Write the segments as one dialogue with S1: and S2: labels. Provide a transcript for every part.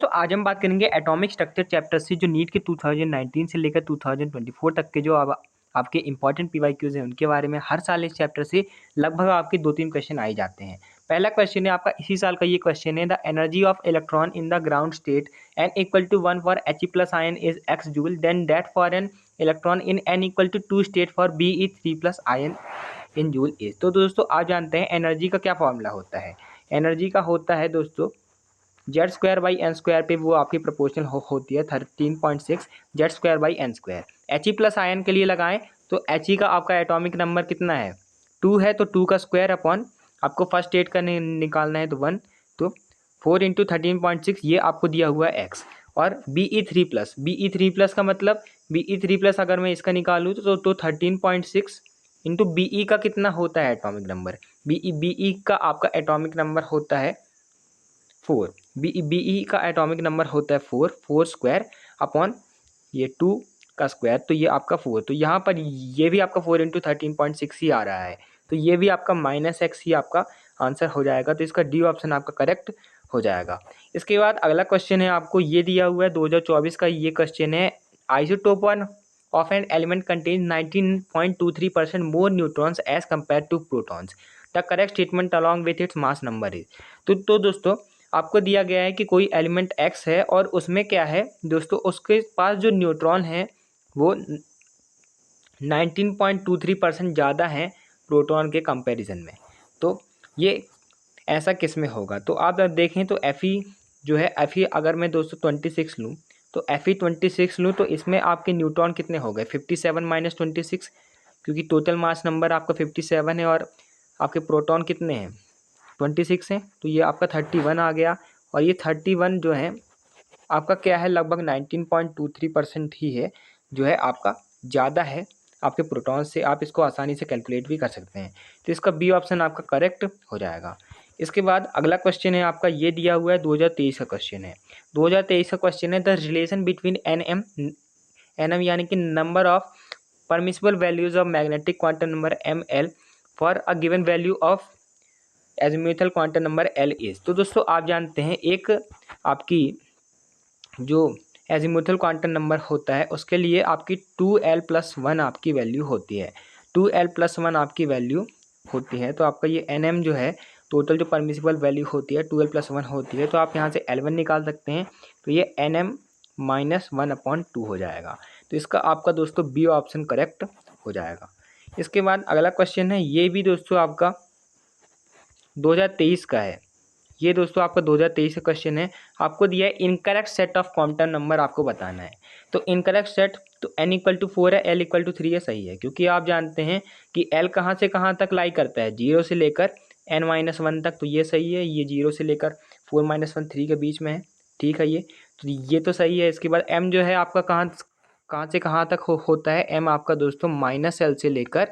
S1: तो आज हम बात करेंगे एटॉमिक स्ट्रक्चर चैप्टर से जो नीट के 2019 से लेकर 2024 तक के जो अब आपके इंपॉर्टेंट पीवाईक्यूज हैं उनके बारे में हर साल इस चैप्टर से लगभग आपके 2-3 क्वेश्चन आ ही जाते हैं। पहला क्वेश्चन है आपका इसी साल का, ये क्वेश्चन है the energy of electron in the ground state n equal to 1 for He plus ion is x joule then that for n electron in n equal to 2 state for Be 3 plus ion in joule is. तो दोस्तों आप जानते हैं energy का क्या formula होता है। Energy का होता है दोस्तों z square by n square पे वो आपकी प्रोपोर्शनल होती है 13.6 z square by n square. He plus ion के लिए लगाएं तो He का आपका एटॉमिक नंबर कितना है 2 है, तो 2 का स्क्वायर अपॉन आपको फर्स्ट स्टेट का निकालना है तो 1, तो 4 इंटू 13.6 ये आपको दिया हुआ है x। और Be3 प्लस का मतलब Be3 प्लस अगर मैं इसका निकालूँ तो 13.6 इंटू Be का कितना होता है एटॉमिक नंबर, Be का आपका एटॉमिक नंबर होता है 4, Be का एटॉमिक नंबर होता है 4 स्क्वायर अपॉन ये 2 का स्क्वायर, तो ये आपका 4, तो यहाँ पर ये भी आपका 4 इंटू 13.6 ही आ रहा है, तो ये भी आपका -x ही आपका आंसर हो जाएगा। तो इसका डी ऑप्शन आपका करेक्ट हो जाएगा। इसके बाद अगला क्वेश्चन है आपको ये दिया हुआ है 2024 का, ये क्वेश्चन है isotope of an element contain 19.23% more neutrons as compare to protons, the correct statement along with its mass number is. तो दोस्तों आपको दिया गया है कि कोई एलिमेंट x है और उसमें क्या है दोस्तों, उसके पास जो न्यूट्रॉन है वो 19.23% ज़्यादा है प्रोटॉन के कंपैरिजन में। तो ये ऐसा किस में होगा, तो आप देखें तो Fe जो है, Fe अगर मैं दोस्तों 26 लूँ तो Fe 26 लूँ तो इसमें आपके न्यूट्रॉन कितने हो गए 57 माइनस 26, क्योंकि टोटल मास नंबर आपका 57 है और आपके प्रोटॉन कितने हैं 26 है, तो ये आपका 31 आ गया। और ये 31 जो है आपका क्या है लगभग 19.23% ही है जो है आपका ज़्यादा है आपके प्रोटॉन से। आप इसको आसानी से कैलकुलेट भी कर सकते हैं, तो इसका बी ऑप्शन आपका करेक्ट हो जाएगा। इसके बाद अगला क्वेश्चन है आपका ये दिया हुआ है 2023 का क्वेश्चन है। 2023 का क्वेश्चन है the relation between n m यानी कि number of permissible values of magnetic quantum number ML for a given value of azimuthal quantum number L is. तो दोस्तों आप जानते हैं एक आपकी जो एजीम्यूथल क्वांटम नंबर होता है उसके लिए आपकी 2l+1 आपकी वैल्यू होती है, 2l+1 आपकी वैल्यू होती है। तो आपका ये nm जो है टोटल जो परमिसिबल वैल्यू होती है 2l+1 होती है, तो आप यहाँ से L1 निकाल सकते हैं, तो ये nm-1/2 हो जाएगा। तो इसका आपका दोस्तों बी ऑप्शन करेक्ट हो जाएगा। इसके बाद अगला क्वेश्चन है ये भी दोस्तों आपका 2023 का है। ये दोस्तों आपका 2023 का क्वेश्चन है, आपको दिया है incorrect set of quantum number आपको बताना है। तो इनकरेक्ट सेट तो n इक्वल टू 4 है, l इक्वल टू 3 है, सही है, क्योंकि आप जानते हैं कि l कहाँ से कहाँ तक लाई करता है 0 से लेकर n-1 तक, तो ये सही है। ये 0 से लेकर 4-1 3 के बीच में है, ठीक है, ये तो सही है। इसके बाद m जो है आपका कहाँ से कहाँ तक होता है, m आपका दोस्तों -l से लेकर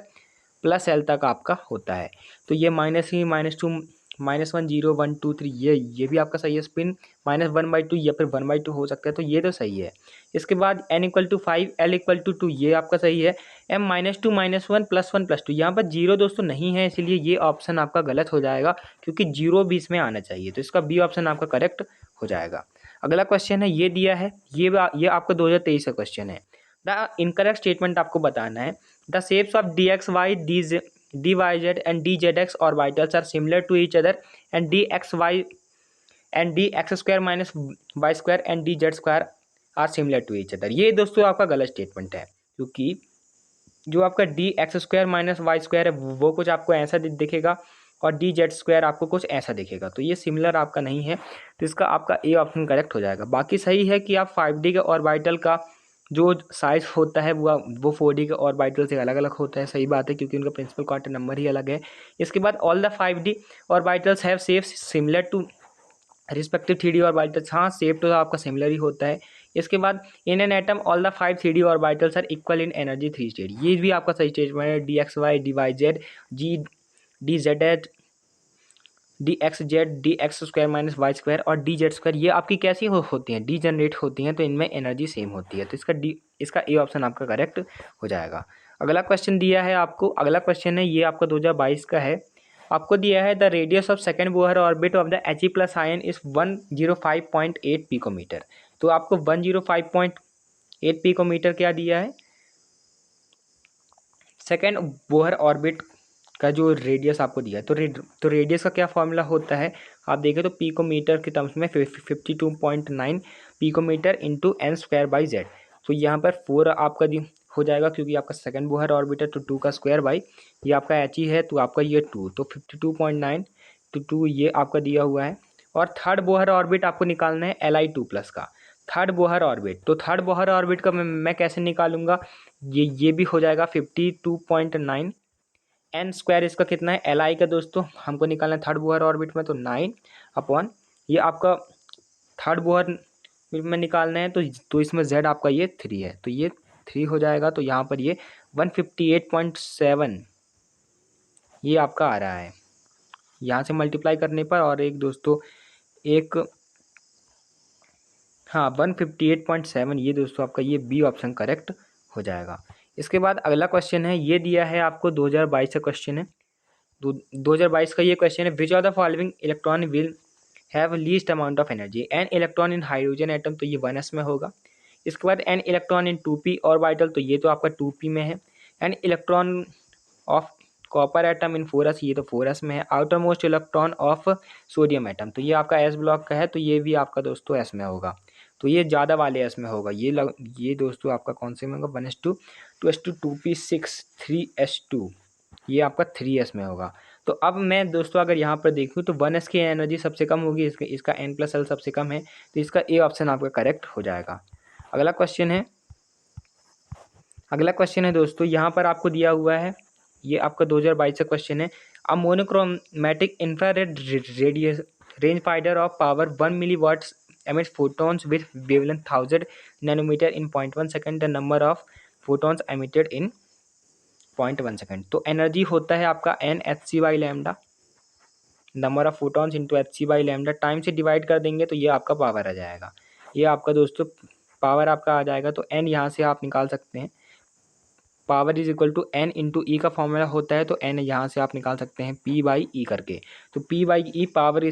S1: +l तक आपका होता है, तो ये माइनस ही -2 -1 0 1 2 3 ये भी आपका सही है। स्पिन -1/2 या फिर 1/2 हो सकता है, तो ये तो सही है। इसके बाद n equal to 5 l equal to 2 ये आपका सही है। m -2 -1 +1 +2 यहाँ पर 0 दोस्तों नहीं है, इसलिए ये ऑप्शन आपका गलत हो जाएगा, क्योंकि 0 भी इसमें आना चाहिए, तो इसका बी ऑप्शन आपका करेक्ट हो जाएगा। अगला क्वेश्चन है ये दिया है, ये आपका 2023 का क्वेश्चन है। द इनकरेक्ट स्टेटमेंट आपको बताना है the shapes of dxy dyz and dzx orbitals are similar to each other and dxy and dx square minus y square and dz square are similar to each other। ये दोस्तों आपका गलत statement है, क्योंकि जो आपका dx square minus y square है वो कुछ आपको ऐसा दिखेगा और dz स्क्वायर आपको कुछ ऐसा दिखेगा, तो ये सिमिलर आपका नहीं है, तो इसका आपका ए ऑप्शन करेक्ट हो जाएगा। बाकी सही है कि आप 5D के ऑर्बिटल का जो साइज होता है वो 4D के ऑर्बिटल से अलग अलग होता है, सही बात है, क्योंकि उनका प्रिंसिपल क्वांटम नंबर ही अलग है। इसके बाद all the 5D orbitals have shapes similar to respective 3D orbitals, हाँ शेप तो आपका सिमिलर ही होता है। इसके बाद in an atom all the 5 3D orbitals are equal in energy 3 state, ये भी आपका सही स्टेटमेंट है। dxy dyz जी dz dxz dx square minus y square और dz स्क्वायर ये आपकी कैसी होती हैं, डी जनरेट होती हैं, तो इनमें एनर्जी सेम होती है, तो इसका ए ऑप्शन आपका करेक्ट हो जाएगा। अगला क्वेश्चन दिया है आपको, अगला क्वेश्चन है ये आपका 2022 का है। आपको दिया है the radius of second Bohr orbit of the He plus ion is 105.8 picometre. तो आपको 105.8 पिकोमीटर क्या दिया है, सेकेंड बोहर ऑर्बिट का जो रेडियस आपको दिया है। तो रेडियस का क्या फॉर्मूला होता है, आप देखें तो पिकोमीटर के टर्म्स में 52.9 picometre into n square by z. तो यहाँ पर 4 आपका हो जाएगा क्योंकि आपका सेकंड बोहर ऑर्बिट है, तो 2 का स्क्वायर बाई ये आपका एच ही है, तो आपका ये 2, तो 52.9 तो 2 ये आपका दिया हुआ है। और थर्ड बोहर ऑर्बिट आपको निकालना है Li2 प्लस का थर्ड बोहर ऑर्बिट। तो थर्ड बोहर ऑर्बिट का मैं कैसे निकालूंगा, ये भी हो जाएगा 52.9 एन स्क्वायर, इसका कितना है Li का दोस्तों हमको निकालना है थर्ड बोहर ऑर्बिट में, तो 9 अपॉन ये आपका थर्ड बोहर में निकालना है, तो इसमें z आपका ये 3 है, तो ये 3 हो जाएगा। तो यहाँ पर ये 158.7 ये आपका आ रहा है यहाँ से मल्टीप्लाई करने पर। और एक दोस्तों एक हाँ 158.7 ये दोस्तों आपका ये बी ऑप्शन करेक्ट हो जाएगा। इसके बाद अगला क्वेश्चन है, ये दिया है आपको 2022 का क्वेश्चन है। 2022 का ये क्वेश्चन है, which of the following electron will have least amount of energy, N electron in hydrogen atom, तो ये 1s में होगा। इसके बाद एन इलेक्ट्रॉन इन 2p ऑर्बिटल, तो ये तो आपका 2p में है। An electron of copper atom in 4s, ये तो 4s में है। Outer most electron of sodium atom, तो ये आपका s ब्लॉक का है, तो ये भी आपका दोस्तों s में होगा, तो ये ज़्यादा वाले s में होगा। ये दोस्तों आपका कौन से में होगा, 1s2 2s2 2p6 3s2, ये आपका 3s में होगा। तो अब मैं दोस्तों अगर यहाँ पर देखूँ तो 1s की एनर्जी सबसे कम होगी, इसका n+l सबसे कम है, तो इसका ए ऑप्शन आपका करेक्ट हो जाएगा। अगला क्वेश्चन है दोस्तों, यहाँ पर आपको दिया हुआ है, ये आपका 2022 का क्वेश्चन है। A monochromatic infrared range finder of power 1 milliwatts emits photons with wavelength 1000 nanometer in 0.1 second, the number of photons emitted in 0.1 second. तो एनर्जी होता है आपका n h c by lambda, number of photons into h c by lambda, time से divide कर देंगे तो ये आपका पावर आ जाएगा। ये आपका दोस्तों पावर आपका आ जाएगा, तो एन यहाँ से आप निकाल सकते हैं, power is equal to N into E का फॉर्मूला होता है, तो एन यहाँ से आप निकाल सकते हैं पी बाई ई करके। तो पी बाई ई पावर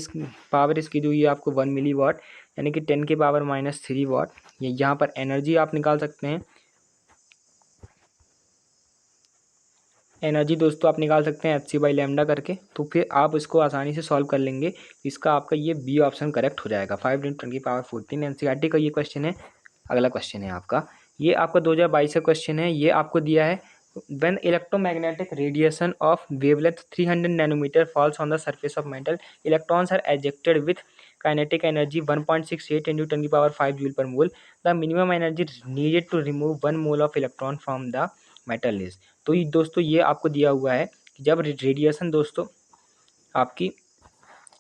S1: इसकी जो ये आपको 1 मिली वाट यानी कि 10 के पावर -3 वाट, ये यहाँ पर एनर्जी आप निकाल सकते हैं। एनर्जी दोस्तों आप निकाल सकते हैं एच सी बाई लैम्डा करके, तो फिर आप इसको आसानी से सॉल्व कर लेंगे, इसका आपका ये बी ऑप्शन करेक्ट हो जाएगा। 5 × 10 की पावर 14 एनसीईआरटी का ये क्वेश्चन है। अगला क्वेश्चन है आपका, ये आपका 2022 का क्वेश्चन है। ये आपको दिया है, when electromagnetic radiation of wavelength 300 nanometre falls on the surface of metal, electrons are ejected with kinetic energy 1.68 × 10⁵ joule per mole, the minimum energy needed to remove 1 mole of electron from the metal is. तो ये दोस्तों ये आपको दिया हुआ है कि जब रेडिएशन दोस्तों आपकी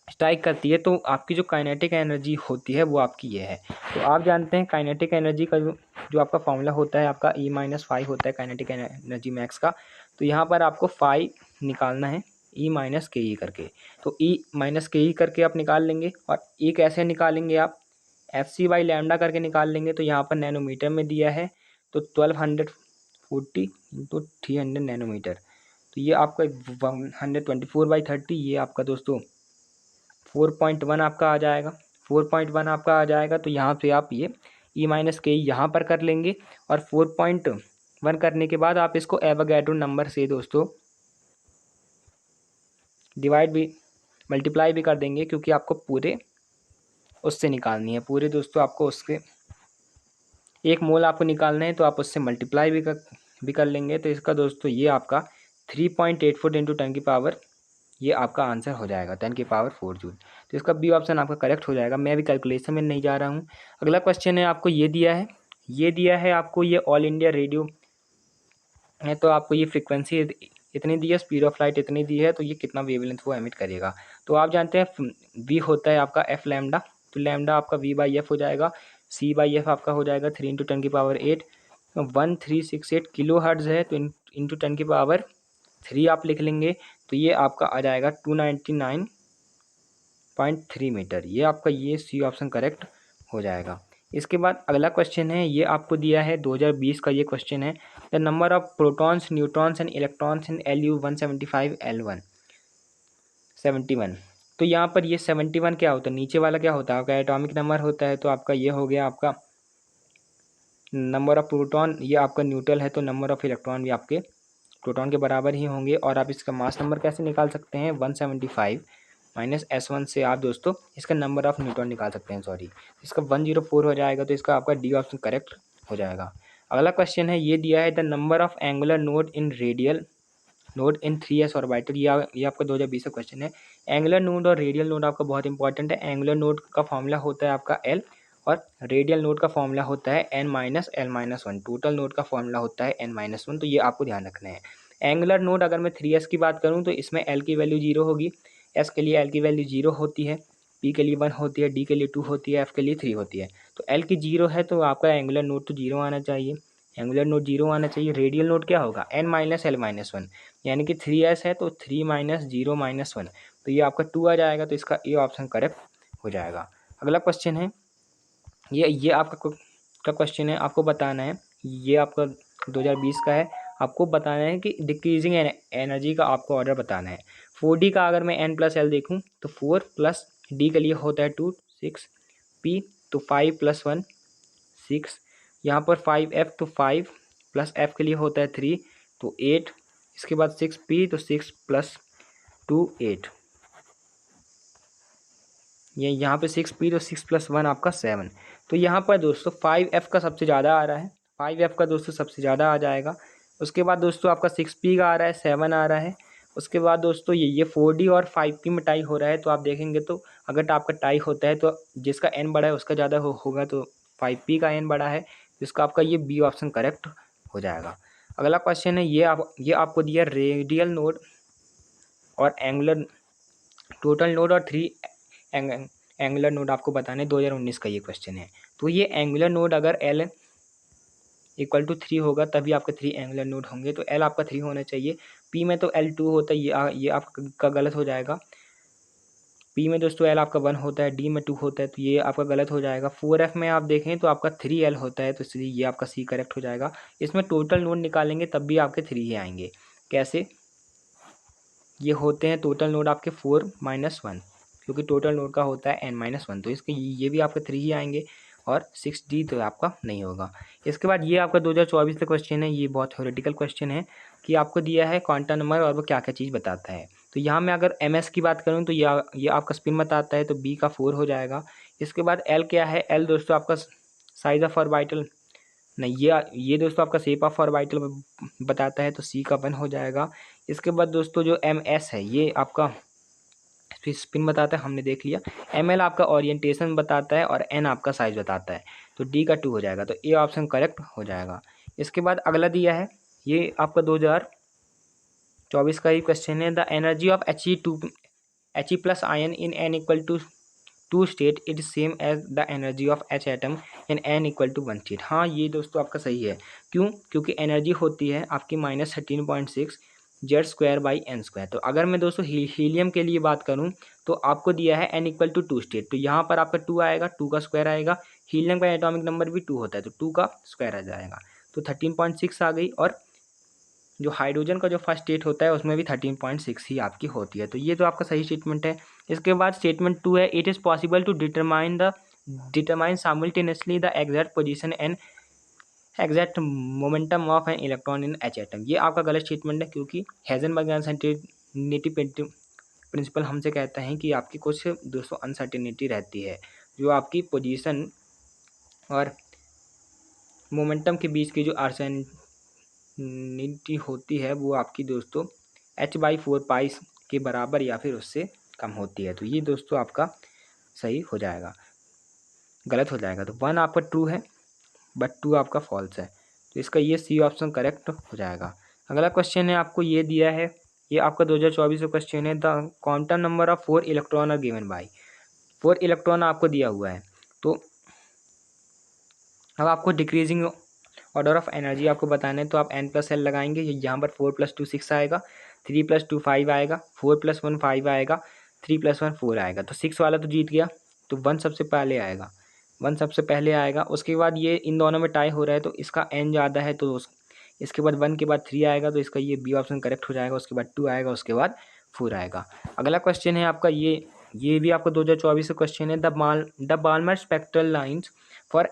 S1: स्ट्राइक करती है तो आपकी जो काइनेटिक एनर्जी होती है वो आपकी ये है। तो आप जानते हैं काइनेटिक एनर्जी का जो आपका फॉर्मूला होता है आपका E-5 होता है काइनेटिक एनर्जी मैक्स का। तो यहाँ पर आपको 5 निकालना है E-KE करके, तो E-KE करके आप निकाल लेंगे। और E कैसे निकालेंगे आप, FC बाई लैम्डा करके निकाल लेंगे। तो यहाँ पर नैनोमीटर में दिया है, तो 1240 इंटू 300 नैनोमीटर, तो ये आपका 124/30, ये आपका दोस्तों 4.1 आपका आ जाएगा। 4.1 आपका आ जाएगा, तो यहाँ से आप ये E-KE यहाँ पर कर लेंगे। और 4.1 करने के बाद आप इसको एवोगैड्रो नंबर से दोस्तों डिवाइड भी मल्टीप्लाई भी कर देंगे, क्योंकि आपको पूरे उससे निकालनी है, पूरे दोस्तों आपको उसके 1 मोल आपको निकालना है, तो आप उससे मल्टीप्लाई भी कर लेंगे। तो इसका दोस्तों ये आपका 3.84 इंटू 10 की पावर, ये आपका आंसर हो जाएगा 10 की पावर 4 जूल। तो इसका बी ऑप्शन आपका करेक्ट हो जाएगा। मैं भी कैलकुलेशन में नहीं जा रहा हूँ। अगला क्वेश्चन है आपको ये दिया है आपको ये ऑल इंडिया रेडियो है, तो आपको ये फ्रिक्वेंसी इतनी दी है, स्पीड ऑफ लाइट इतनी दी है, तो ये कितना वेवलेंथ वो एमिट करेगा। तो आप जानते हैं वी होता है आपका एफ लैम्डा, तो लैम्डा आपका V/F हो जाएगा। C/F आपका हो जाएगा 3 × 10 की पावर 8, 1368 किलो हर्ट्ज़ है, तो इंटू 10 की पावर 3 आप लिख लेंगे, तो ये आपका आ जाएगा 299.3 मीटर। ये आपका ये सी ऑप्शन करेक्ट हो जाएगा। इसके बाद अगला क्वेश्चन है, ये आपको दिया है 2020 का ये क्वेश्चन है, the number of protons neutrons and electrons in LU 175 L1। 71। तो यहाँ पर ये 71 क्या होता है, नीचे वाला क्या होता है आपका एटॉमिक नंबर होता है। तो आपका ये हो गया आपका नंबर ऑफ प्रोटॉन, ये आपका न्यूट्रल है तो नंबर ऑफ इलेक्ट्रॉन भी आपके प्रोटॉन के बराबर ही होंगे। और आप इसका मास नंबर कैसे निकाल सकते हैं, 175 माइनस S1 से आप दोस्तों इसका नंबर ऑफ न्यूट्रॉन निकाल सकते हैं। सॉरी, इसका 104 हो जाएगा। तो इसका आपका डी ऑप्शन करेक्ट हो जाएगा। अगला क्वेश्चन है, ये दिया है the number of angular node in radial node in 3s orbital. ये आपका 2020 का क्वेश्चन है। एंगुलर नोड और रेडियल नोड आपका बहुत इंपॉर्टेंट है। एंगुलर नोड का फॉर्मूला होता है आपका L और रेडियल नोड का फॉर्मूला होता है n-l-1। टोटल नोड का फॉर्मूला होता है n-1। तो ये आपको ध्यान रखना है। एंगुलर नोड अगर मैं 3s की बात करूँ तो इसमें L की वैल्यू 0 होगी, S के लिए L की वैल्यू 0 होती है, P के लिए 1 होती है, D के लिए 2 होती है, F के लिए 3 होती है। तो L की 0 है तो आपका एंगुलर नोड तो 0 आना चाहिए, एंगुलर नोड 0 आना चाहिए। रेडियल नोड क्या होगा, n-l-1, यानी कि 3s है तो 3 माइनस 0 माइनस 1, तो ये आपका 2 आ जाएगा। तो इसका ए ऑप्शन करेक्ट हो जाएगा। अगला क्वेश्चन है, ये आपका का क्वेश्चन है, आपको बताना है, ये आपका 2020 का है। आपको बताना है कि डिक्रीजिंग एनर्जी का आपको ऑर्डर बताना है। 4D का अगर मैं n+l देखूं तो 4 प्लस D के लिए होता है 2 6 P तो 5 + 1 6, यहाँ पर 5F तो 5 प्लस F के लिए होता है 3 तो 8, इसके बाद 6P तो 6 + 2 8, ये यहाँ पे 6P तो 6 + 1 आपका 7। तो यहाँ पर दोस्तों 5F का सबसे ज़्यादा आ रहा है, 5F का दोस्तों सबसे ज़्यादा आ जाएगा। उसके बाद दोस्तों आपका 6P का आ रहा है, 7 आ रहा है। उसके बाद दोस्तों ये 4D और 5P में टाई हो रहा है। तो आप देखेंगे तो अगर आपका टाई होता है तो जिसका n बड़ा है उसका ज़्यादा होगा, तो 5P का n बड़ा है, जिसका आपका ये बी ऑप्शन करेक्ट हो जाएगा। अगला क्वेश्चन है, ये आपको दिया रेडियल नोड और एंगुलर टोटल नोड और 3 एंगुलर नोड आपको बताने, 2019 का ये क्वेश्चन है। तो ये एंगुलर नोड अगर L = 3 होगा तभी आपके 3 एंगुलर नोड होंगे। तो L आपका 3 होना चाहिए। P में तो L2 होता है, ये आपका गलत हो जाएगा। P में दोस्तों L आपका 1 होता है, D में 2 होता है, तो ये आपका गलत हो जाएगा। 4F में आप देखें तो आपका 3L होता है, तो इसलिए ये आपका C करेक्ट हो जाएगा। इसमें टोटल नोड निकालेंगे तब भी आपके 3 ही आएंगे। कैसे, ये होते हैं टोटल नोड आपके 4 - 1, क्योंकि टोटल नोड का होता है n-1, तो इसके ये भी आपके 3 ही आएंगे और 6D तो आपका नहीं होगा। इसके बाद ये आपका 2024 का क्वेश्चन है। ये बहुत थ्योरेटिकल क्वेश्चन है कि आपको दिया है क्वांटम नंबर और वो क्या क्या चीज़ बताता है। तो यहाँ मैं अगर MS की बात करूँ तो ये आपका स्पिन बताता है, तो B का 4 हो जाएगा। इसके बाद L क्या है, L दोस्तों आपका साइज ऑफ ऑर्बिटल नहीं, ये दोस्तों आपका शेप ऑफ ऑर्बिटल बताता है, तो C का 1 हो जाएगा। इसके बाद दोस्तों जो MS है ये आपका स्पिन बताता है, हमने देख लिया। ML आपका ओरिएंटेशन बताता है और N आपका साइज बताता है, तो D का 2 हो जाएगा। तो ए ऑप्शन करेक्ट हो जाएगा। इसके बाद अगला दिया है, ये आपका 2024 का ही क्वेश्चन है। The energy of He+ ion in n = 2 state it same as the energy of H atom in n = 1 state. हाँ ये दोस्तों आपका सही है। क्यों, क्योंकि एनर्जी होती है आपकी -13.6 Z²/n²। तो अगर मैं दोस्तों हीलियम के लिए बात करूं तो आपको दिया है n = 2 स्टेट, तो यहाँ पर आपका 2 आएगा, 2 का स्क्वायर आएगा। हीलियम का एटॉमिक नंबर भी 2 होता है, तो 2 का स्क्वायर आ जाएगा, तो 13.6 आ गई। और जो हाइड्रोजन का जो फर्स्ट स्टेट होता है उसमें भी 13.6 ही आपकी होती है। तो ये तो आपका सही स्टेटमेंट है। इसके बाद स्टेटमेंट 2 है, it is possible to determine simultaneously the exact position and exact momentum of an electron in H atom. ये आपका गलत स्टेटमेंट है, क्योंकि हेजनबर्ग अनसर्टेनिटी प्रिंसिपल हमसे कहता है कि आपकी कुछ दोस्तों अनसर्टेनिटी रहती है, जो आपकी पोजीशन और मोमेंटम के बीच की जो अनसर्टेनिटी होती है वो आपकी दोस्तों h/4 पाई के बराबर या फिर उससे कम होती है। तो ये दोस्तों आपका सही हो जाएगा, गलत हो जाएगा। तो 1 आपका ट्रू है बट 2 आपका फॉल्स है, तो इसका ये C ऑप्शन करेक्ट हो जाएगा। अगला क्वेश्चन है, आपको ये दिया है, ये आपका 2024 का क्वेश्चन है। The quantum number of 4 electron are given by. 4 electron आपको दिया हुआ है। तो अब आपको डिक्रीजिंग ऑर्डर ऑफ एनर्जी आपको बताना है, तो आप n+l लगाएंगे। यहाँ पर 4 + 2 6 आएगा, 3 + 2 5 आएगा, 4 + 1 5 आएगा, 3 + 1 4 आएगा। तो 6 वाला तो जीत गया, तो 1 सबसे पहले आएगा, 1 सबसे पहले आएगा। उसके बाद ये इन दोनों में टाई हो रहा है, तो इसका n ज़्यादा है, तो इसके बाद 1 के बाद 3 आएगा, तो इसका ये बी ऑप्शन करेक्ट हो जाएगा। उसके बाद 2 आएगा, उसके बाद 4 आएगा। अगला क्वेश्चन है आपका ये भी आपका 2024 का क्वेश्चन है। The Balmer spectral lines for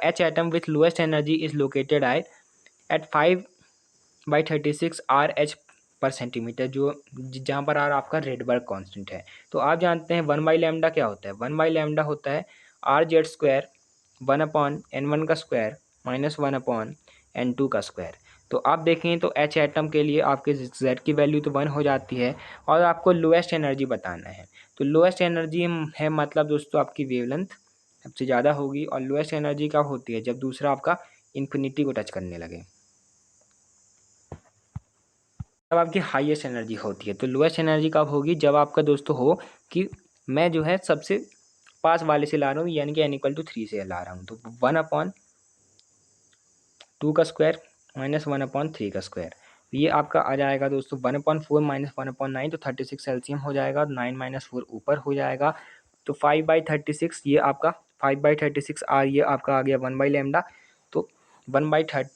S1: H atom with lowest energy is located at 5/36 RH per centimetre, जहाँ पर आर आपका रेडबर्ग कांस्टेंट है। तो आप जानते हैं 1/λ क्या होता है। 1/λ होता है RZ² 1/N1 का स्क्वायर माइनस 1/N2 का स्क्वायर। तो आप देखें तो एच एटम के लिए आपके Z की वैल्यू तो 1 हो जाती है और आपको लोएस्ट एनर्जी बताना है। तो लोएस्ट एनर्जी है मतलब दोस्तों आपकी वेवलेंथ सबसे ज़्यादा होगी, और लोएस्ट एनर्जी कब होती है, जब दूसरा आपका इन्फिनिटी को टच करने लगे, तब आपकी हाईएस्ट एनर्जी होती है। तो लोएस्ट एनर्जी कब होगी, जब आपका दोस्तों हो कि मैं जो है सबसे पास वाले से ला रहा हूँ, यानी कि n=3 से ला रहा हूँ। तो 1/2 का स्क्वायर माइनस 1/3 का स्क्वायर, ये आपका आ जाएगा दोस्तों 1/4 माइनस 1/9, तो 36 एलसीएम हो जाएगा। 9 - 4 ऊपर हो जाएगा, तो 5/36 ये आपका 5/36 ये आपका आ गया 1/λ। तो 1/λ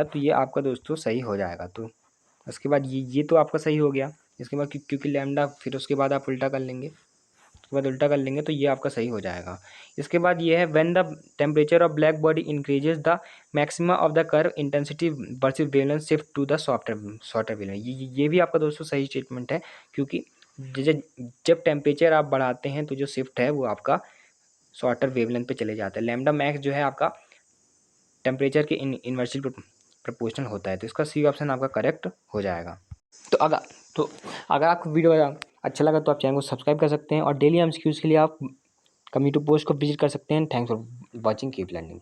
S1: तो ये आपका दोस्तों सही हो जाएगा। तो उसके बाद ये तो आपका सही हो गया। इसके बाद क्योंकि लैम्डा फिर उसके बाद आप उल्टा कर लेंगे, उसके बाद उल्टा कर लेंगे तो ये आपका सही हो जाएगा। इसके बाद ये है when the temperature of black body increases the maximum of the curve intensity versus wavelength shift to the shorter wavelength. ये भी आपका दोस्तों सही स्टेटमेंट है, क्योंकि जब टेम्परेचर आप बढ़ाते हैं तो जो शिफ्ट है वो आपका शॉर्टर वेवलेंथ पे चले जाता है। लैम्डा मैक्स जो है आपका टेम्परेचर के इन्वर्सली प्रोपोर्शनल होता है। तो इसका सी ऑप्शन आपका करेक्ट हो जाएगा। तो अगर आपको वीडियो अच्छा लगा तो आप चैनल को सब्सक्राइब कर सकते हैं, और डेली एमसीक्यूज़ के लिए आप कम्यूनिटी पोस्ट को विजिट कर सकते हैं। Thanks for watching, keep learning.